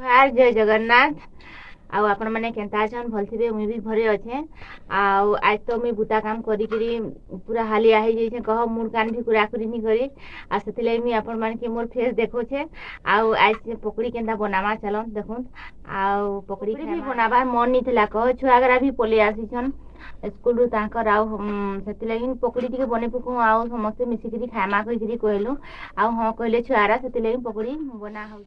हार जय जगन्नाथ। आउ आपण मैंने केन्ता अछन भल थे मुई भी घरे अच्छे। आउ आज तो मुई बुता काम करी पूरा हालिया हो जाइए कह मुड़ कान भी कुराकुरी नहीं करी आ से मुई आपण मान के मोर फेस देखोछे। आउ आज पकड़ी केन्ता बनावा चलन देखुन। आउ पकड़ी भी बनावा मन नहीं थिला कह छुआ गरा भी पले आसीछन स्कूल रु तांकर आउ से पकड़ी टिके बने पकू आउ समस्ते मिसिकी खामा कही कहलु आउ हाँ कहले छुआरा से पकड़ी बना हो।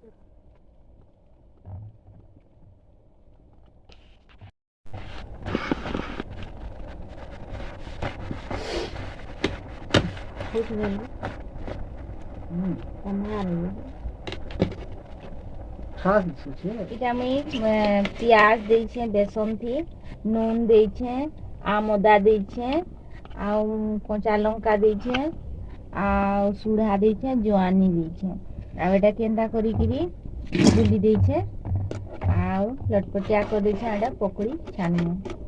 इटा मुई प्याज देछे बेसन थी नून देछे आमदा देछे आउ कंचा लंका देछे आउ सुढ़ा देछे जवानी देछे आ एटा केंदा करी किरी बुली देछे आउ लटपटिया कर देछे एटा पकड़ी छानियो।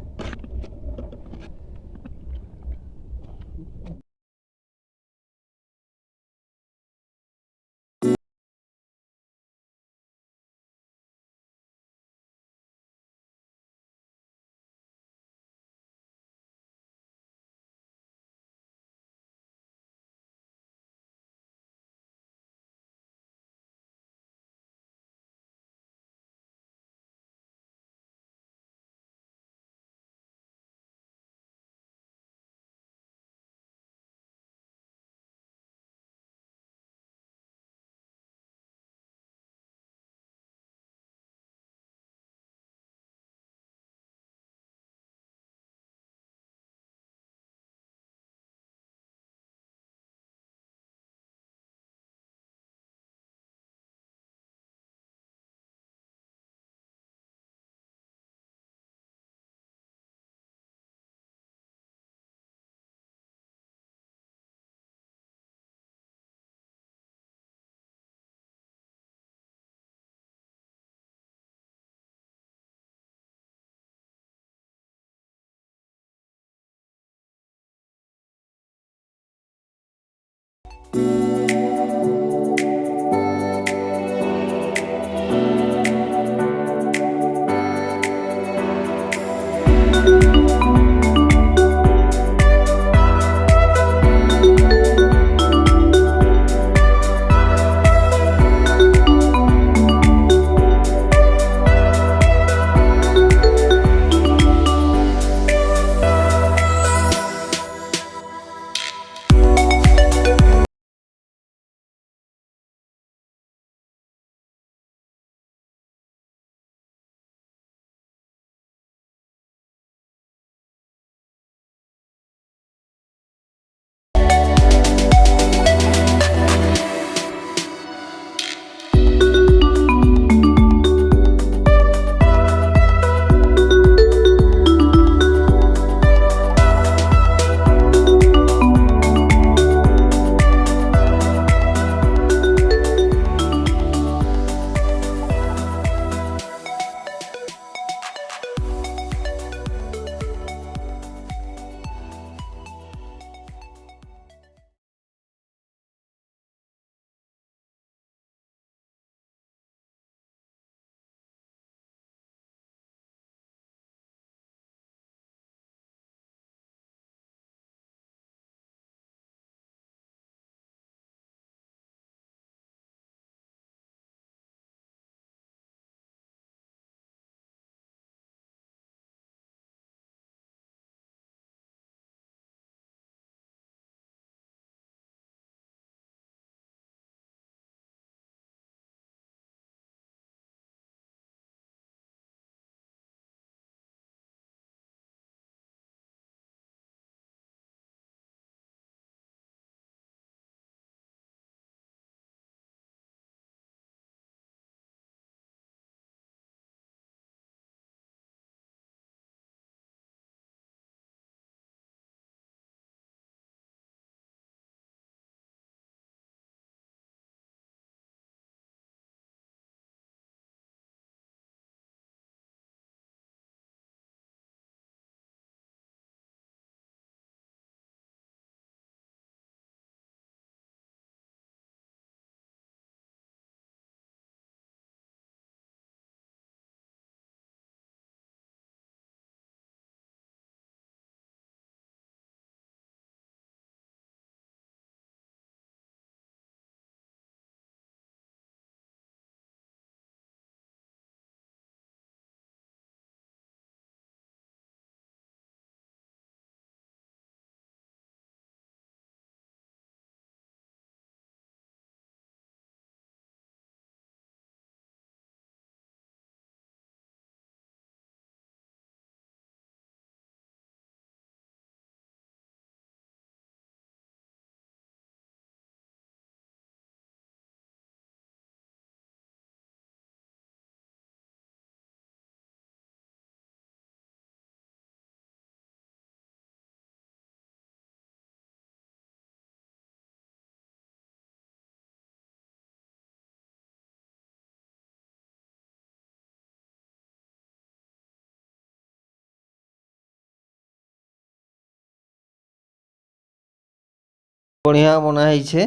बढ़िया बनाई छे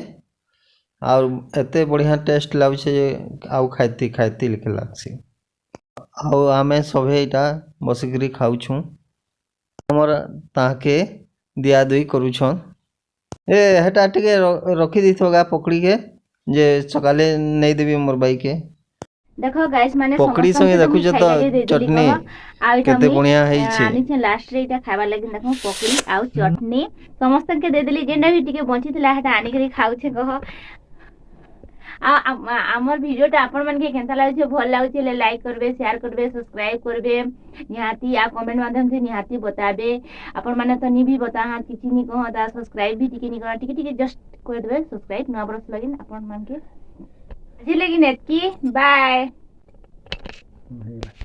और एते बढ़िया टेस्ट लागछे जे आउ खाइती खाइती लिखे लागसी आउ आमे सभे इटा बसिकरी खाउछु हमर ताके दिया दुई करूछन ए हेटा टिके रखी दिथोगा पकड़ी के जे सकाले नहीं देबी मोर बाई के देखो गाइस माने पकड़ी संगे देखु जे तो चटनी केते बढ़िया हेई छे आनी छे लास्ट रे इटा खाबा लागि देखो पकड़ी आउ चटनी समस्त के दे देली जेना भी टिके बंची थिला हेटा आनी करी खाउ छे कह आमर वीडियोटा आपण मन के केनता लागै छे भल लागै छे लाइक करबे शेयर करबे सब्सक्राइब करबे निहाती आ कमेंट माध्यम से निहाती बताबे आपण माने तो नी भी बता हां किछि नी कह दा सब्सक्राइब भी टिके नी कह टिके जस्ट कर देबे सब्सक्राइब ना बरस लगिन आपण मन के जी लगिन एतकी बाय